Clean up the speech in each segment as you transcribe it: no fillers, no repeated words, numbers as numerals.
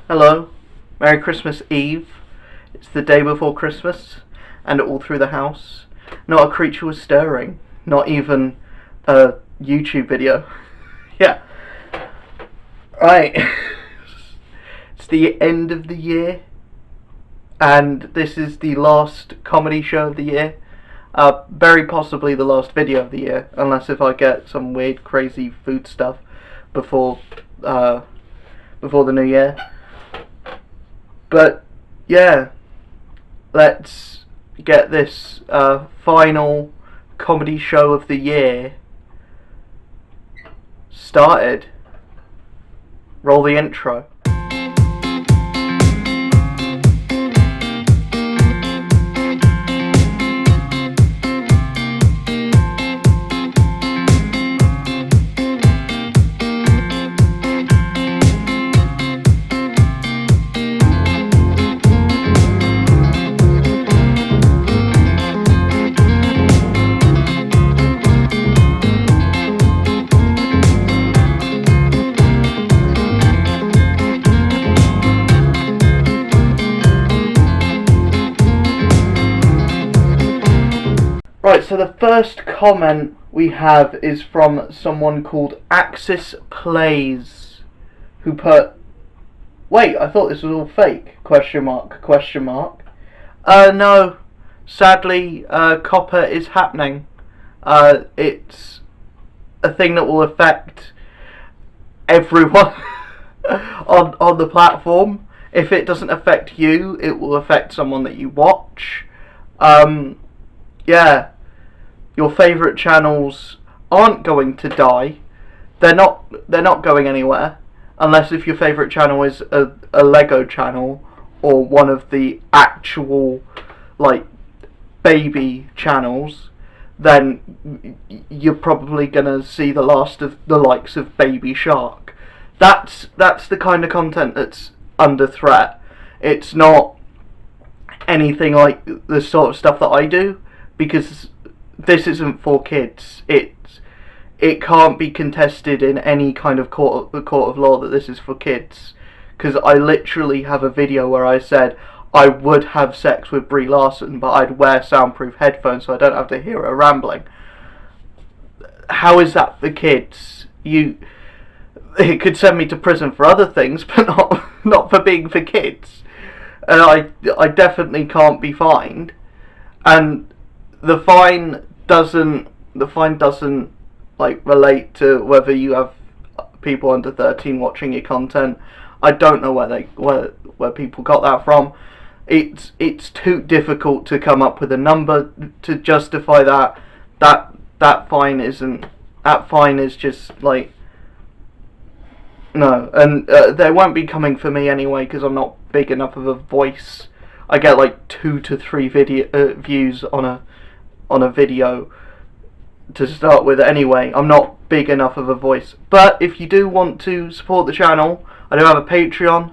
Hello, Merry Christmas Eve. It's the day before Christmas, and all through the house, not a creature was stirring, not even a YouTube video. Yeah, right. It's the end of the year, and this is the last comedy show of the year. Very possibly the last video of the year, unless if I get some weird, crazy food stuff before the new year. But yeah, let's get this final comedy show of the year started. Roll the intro. Right, so the first comment we have is from someone called Axis Plays, who put, "Wait, I thought this was all fake, question mark, question mark." No, sadly, copper is happening. It's a thing that will affect everyone on the platform. If it doesn't affect you, it will affect someone that you watch. Yeah. Your favourite channels aren't going to die. They're not going anywhere. Unless if your favourite channel is a Lego channel or one of the actual like baby channels, then you're probably gonna see the last of the likes of Baby Shark. That's the kind of content that's under threat. It's not anything like the sort of stuff that I do, because this isn't for kids. It can't be contested in any kind of court of law that this is for kids, because I literally have a video where I said I would have sex with Brie Larson, but I'd wear soundproof headphones so I don't have to hear her rambling. How is that for kids? It could send me to prison for other things, but not for being for kids. And I definitely can't be fined. And the fine doesn't like relate to whether you have people under 13 watching your content. I don't know where people got that from. It's too difficult to come up with a number to justify that. That fine is just like, no, and they won't be coming for me anyway because I'm not big enough of a voice. I get like 2 to 3 views on a video to start with anyway. I'm not big enough of a voice. But if you do want to support the channel, I do have a Patreon,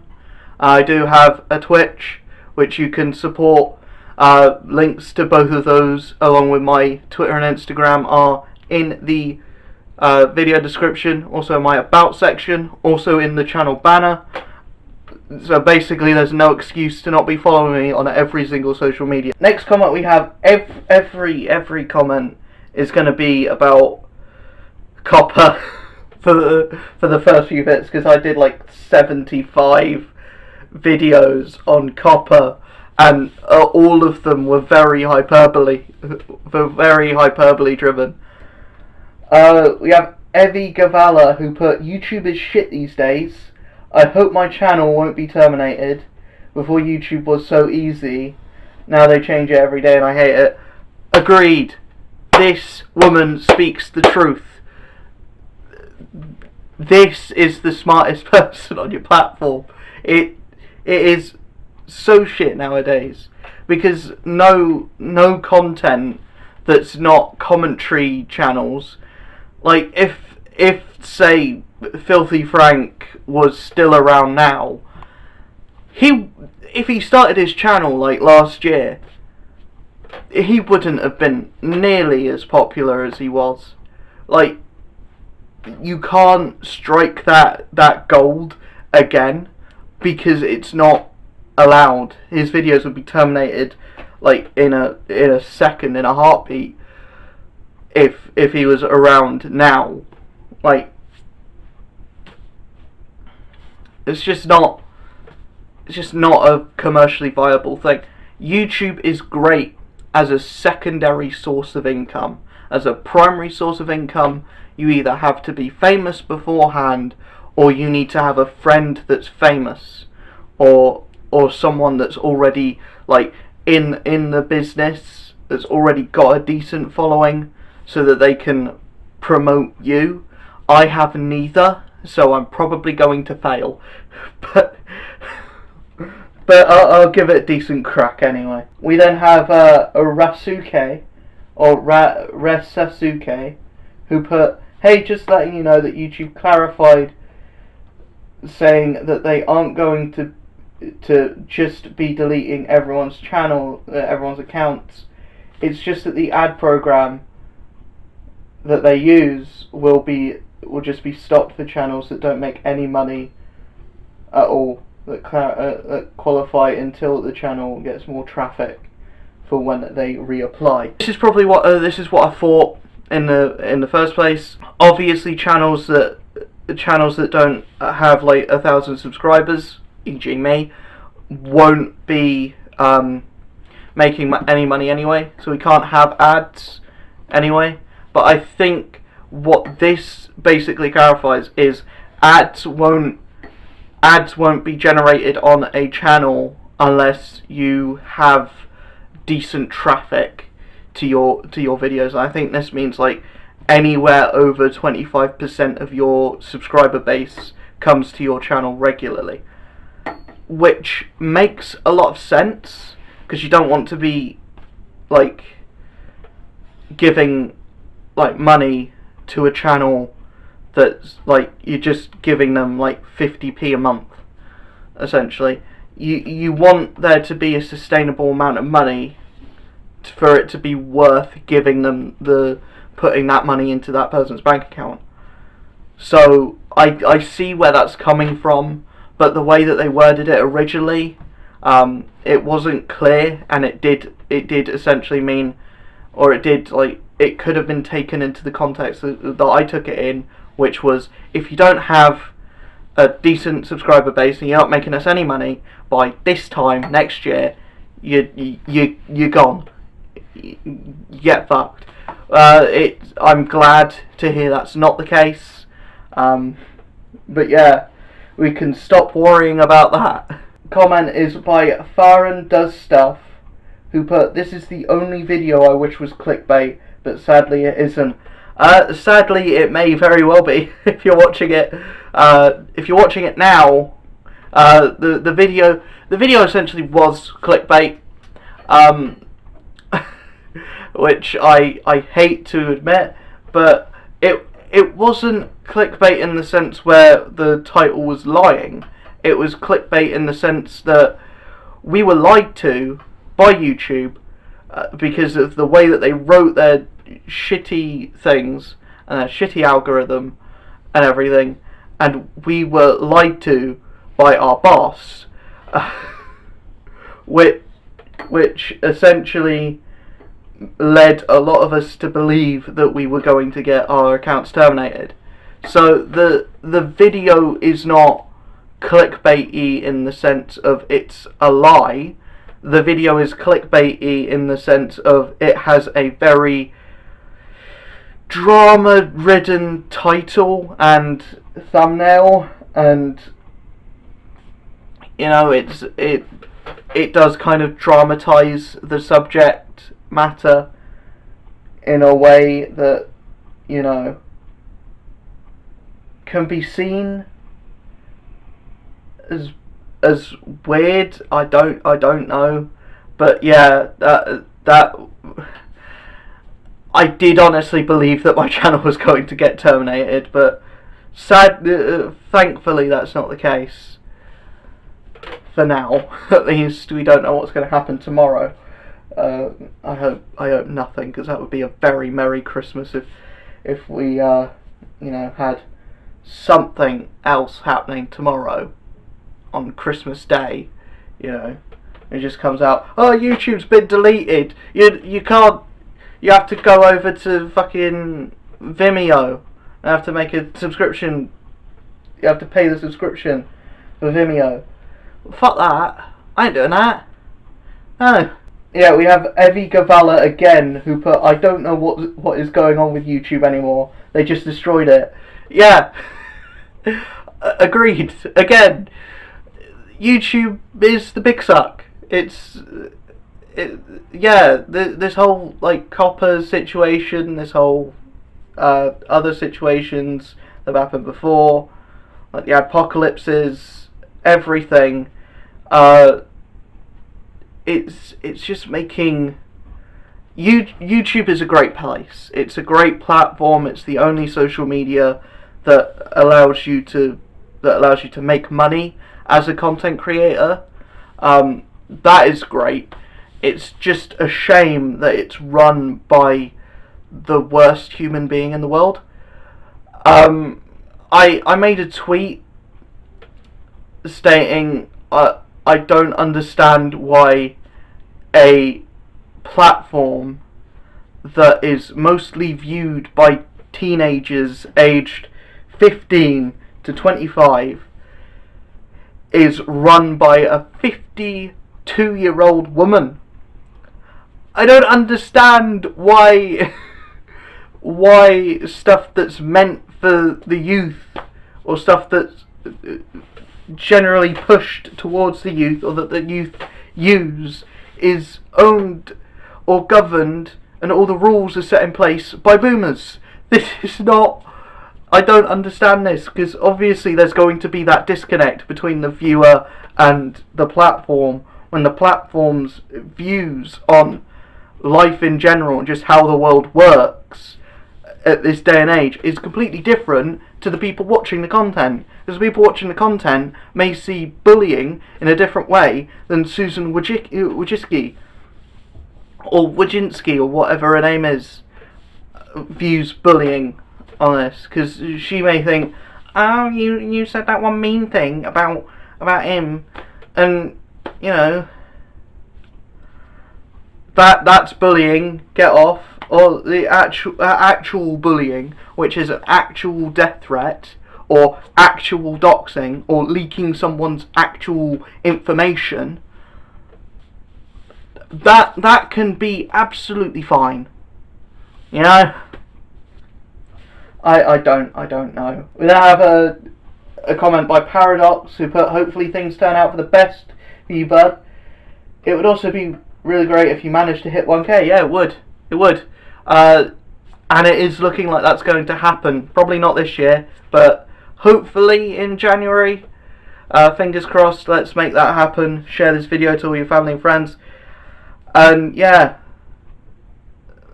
I do have a Twitch which you can support. Links to both of those along with my Twitter and Instagram are in the video description, also my about section, also in the channel banner. So basically there's no excuse to not be following me on every single social media. Next comment we have, every comment is going to be about copper for the first few bits, because I did like 75 videos on copper, and all of them were very hyperbole driven. We have Evie Gavala, who put, "YouTube is shit these days. I hope my channel won't be terminated. Before YouTube was so easy. Now they change it every day and I hate it." Agreed. This woman speaks the truth. This is the smartest person on your platform. It is so shit nowadays, because no content that's not commentary channels. Like if say Filthy Frank was still around now, if he started his channel like last year, he wouldn't have been nearly as popular as he was. Like, you can't strike that gold again because it's not allowed. His videos would be terminated like in a second, in a heartbeat, if he was around now. Like, it's just not a commercially viable thing. YouTube is great as a secondary source of income. As a primary source of income, you either have to be famous beforehand, or you need to have a friend that's famous, or someone that's already like in the business, that's already got a decent following, so that they can promote you. I have neither, so I'm probably going to fail, but I'll give it a decent crack anyway. We then have Rasuke, or Resasuke, who put, "Hey, just letting you know that YouTube clarified, saying that they aren't going to just be deleting everyone's channel, everyone's accounts. It's just that the ad program that they use will just be stopped for channels that don't make any money at all, that qualify until the channel gets more traffic for when they reapply." This is probably what I thought in the first place. Obviously, channels that don't have like 1,000 subscribers, e.g. me, won't be making any money anyway, so we can't have ads anyway. But I think what this basically clarifies is ads won't be generated on a channel unless you have decent traffic to your videos. And I think this means like anywhere over 25% of your subscriber base comes to your channel regularly, which makes a lot of sense, because you don't want to be like giving like money to a channel that's like you're just giving them like 50p a month. Essentially, you want there to be a sustainable amount of money for it to be worth giving them putting that money into that person's bank account. So I see where that's coming from, but the way that they worded it originally, it wasn't clear, and it did essentially mean, or it could have been taken into the context that I took it in, which was, if you don't have a decent subscriber base and you're not making us any money by this time next year, you're gone. You get fucked. I'm glad to hear that's not the case. But yeah, we can stop worrying about that. Comment is by Farron Does Stuff, who put, "This is the only video I wish was clickbait, but sadly it isn't." Sadly, it may very well be if you're watching it. If you're watching it now, the video essentially was clickbait, which I hate to admit, but it wasn't clickbait in the sense where the title was lying. It was clickbait in the sense that we were lied to by YouTube because of the way that they wrote their shitty things and their shitty algorithm and everything, and we were lied to by our boss, which essentially led a lot of us to believe that we were going to get our accounts terminated. So the video is not clickbaity in the sense of it's a lie. The video is clickbaity in the sense of it has a very drama-ridden title and thumbnail, and you know, it does kind of dramatize the subject matter in a way that, you know, can be seen as weird. I don't know, but yeah, that I did honestly believe that my channel was going to get terminated, but thankfully that's not the case. For now, at least. We don't know what's going to happen tomorrow. I hope nothing, because that would be a very Merry Christmas if we you know, had something else happening tomorrow. on Christmas Day, you know. It just comes out, oh, YouTube's been deleted. You can't. You have to go over to fucking Vimeo. You have to make a subscription. You have to pay the subscription for Vimeo. Fuck that. I ain't doing that. No. Yeah, we have Evie Gavala again, who put, I don't know what is going on with YouTube anymore. They just destroyed it. Yeah. Agreed. Again, YouTube is the big suck. This whole like copper situation, this whole other situations that have happened before, like the apocalypses, everything. It's just making YouTube is a great place. It's a great platform. It's the only social media that allows you to make money as a content creator. That is great. It's just a shame that it's run by the worst human being in the world. I made a tweet stating I don't understand why a platform that is mostly viewed by teenagers aged 15 to 25 is run by a 52-year-old woman. I don't understand why stuff that's meant for the youth, or stuff that's generally pushed towards the youth, or that the youth use, is owned or governed, and all the rules are set in place by boomers. This is not... I don't understand this, because obviously there's going to be that disconnect between the viewer and the platform, when the platform's views on life in general and just how the world works at this day and age is completely different to the people watching the content. Because people watching the content may see bullying in a different way than Susan Wojcicki or Wojcinski or whatever her name is views bullying on this. Because she may think, oh, you said that one mean thing about him, and you know, that's bullying, get off. Or the actual bullying, which is an actual death threat, or actual doxing, or leaking someone's actual information, that can be absolutely fine. You know? I don't know. We then have a comment by Paradox, who put, hopefully things turn out for the best for you, bud. It would also be really great if you managed to hit 1K. Yeah, it would. It would. And it is looking like that's going to happen. Probably not this year, but hopefully in January. Fingers crossed, let's make that happen. Share this video to all your family and friends. And yeah,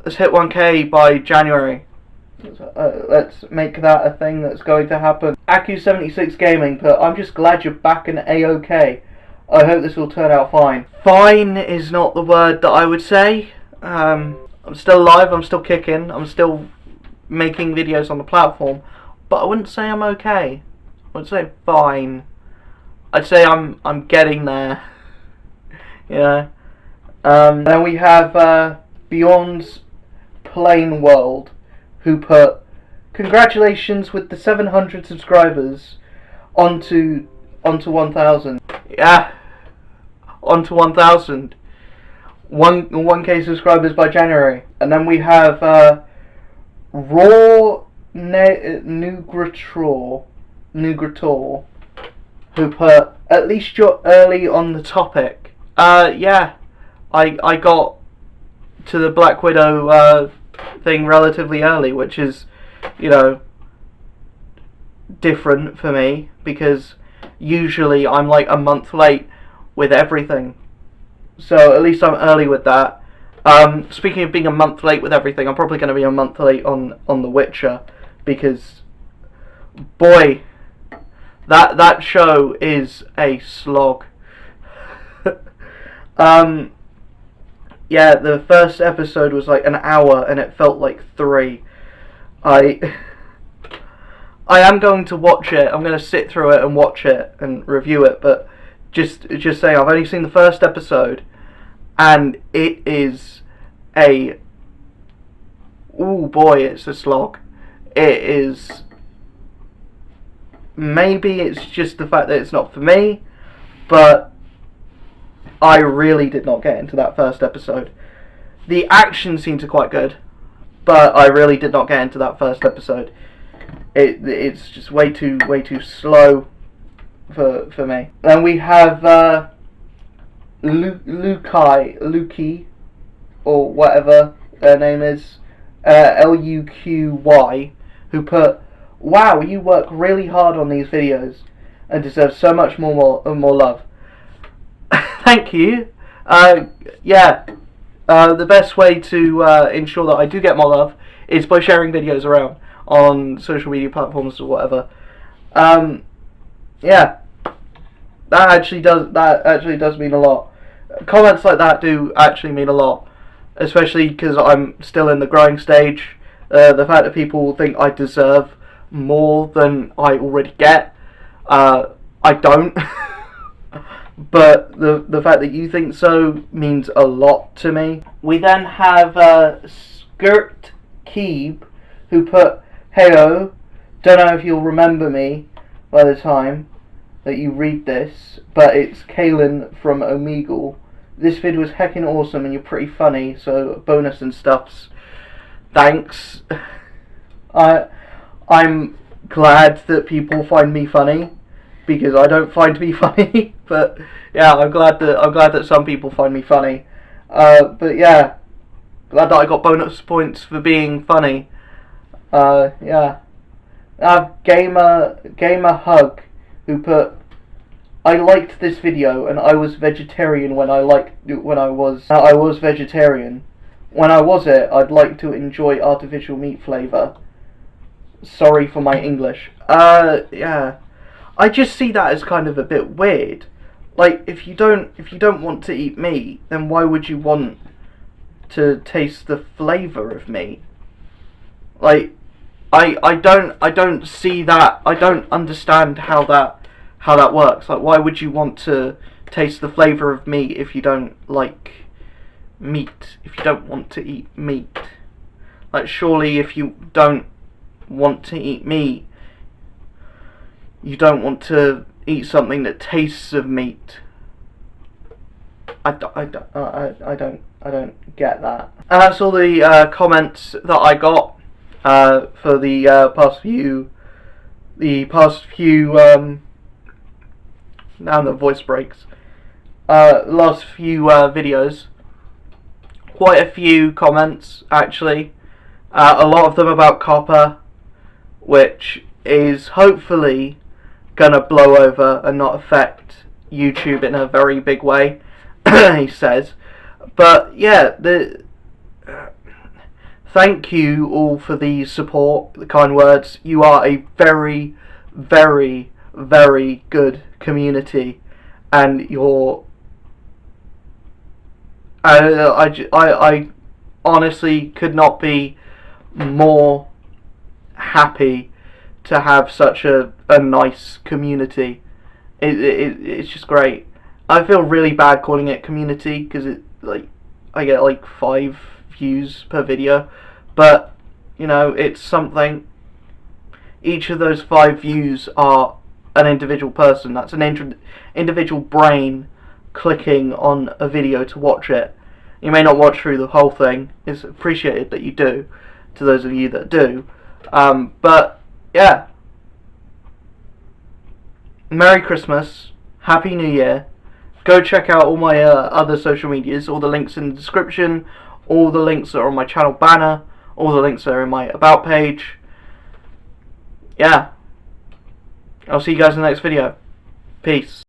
let's hit 1K by January. Let's make that a thing that's going to happen. Aku76 Gaming put, I'm just glad you're back in A-OK. I hope this will turn out fine. Fine is not the word that I would say. I'm still alive, I'm still kicking, I'm still making videos on the platform, but I wouldn't say I'm okay. I wouldn't say fine. I'd say I'm getting there. Yeah. Then we have Beyond's Plain World, who put, congratulations with the 700 subscribers onto 1,000. Yeah, onto 1,000. 1K subscribers by January. And then we have Raw Nugrator, who put, at least you're early on the topic. Yeah, I got to the Black Widow thing relatively early, which is, you know, different for me, because usually I'm like a month late with everything. So at least I'm early with that. Speaking of being a month late with everything, I'm probably going to be a month late on The Witcher, because boy, that show is a slog. Yeah, the first episode was like an hour and it felt like 3. I am going to watch it. I'm going to sit through it and watch it and review it. But just saying, I've only seen the first episode, and it is a oh boy, it's a slog. It is. Maybe it's just the fact that it's not for me, but I really did not get into that first episode. The action seemed to quite good, but I really did not get into that first episode. It's just way too slow for me. Then we have Luqy, or whatever their name is, Luqy, who put, "Wow, you work really hard on these videos and deserve so much more love." Thank you. Yeah. The best way to ensure that I do get more love is by sharing videos around on social media platforms or whatever. Yeah, that actually does mean a lot. Comments like that do actually mean a lot, especially because I'm still in the growing stage. The fact that people think I deserve more than I already get, I don't. But the fact that you think so means a lot to me. We then have Skirt Keeb, who put, "Heyo, don't know if you'll remember me by the time that you read this, but it's Kaylin from Omegle. This vid was heckin' awesome and you're pretty funny, so bonus and stuffs. Thanks." I'm glad that people find me funny, because I don't find me funny. But yeah, I'm glad that some people find me funny. But yeah, glad that I got bonus points for being funny. Yeah. I have Gamer Hug, who put, "I liked this video and I was vegetarian when I was vegetarian. When I was it, I'd like to enjoy artificial meat flavour. Sorry for my English." Yeah. I just see that as kind of a bit weird. Like, if you don't want to eat meat, then why would you want to taste the flavour of meat? Like, I don't see that. I don't understand how that works. Like, why would you want to taste the flavour of meat if you don't like meat? If you don't want to eat meat, like, surely if you don't want to eat meat, you don't want to eat something that tastes of meat. I don't get that. And that's all the comments that I got for the past few. Now the voice breaks. Last few videos. Quite a few comments actually. A lot of them about copper, which is hopefully gonna blow over and not affect YouTube in a very big way, he says. But yeah, thank you all for the support, the kind words. You are a very, very, very good community, and you're. I honestly could not be more happy to have such a nice community. It's just great. I feel really bad calling it community because I get like 5 views per video, but you know, it's something. Each of those 5 views are an individual person. That's an individual brain clicking on a video to watch it. You may not watch through the whole thing. It's appreciated that you do, to those of you that do. But yeah, Merry Christmas, Happy New Year. Go check out all my other social medias, all the links in the description, all the links are on my channel banner, all the links are in my about page. Yeah, I'll see you guys in the next video. Peace.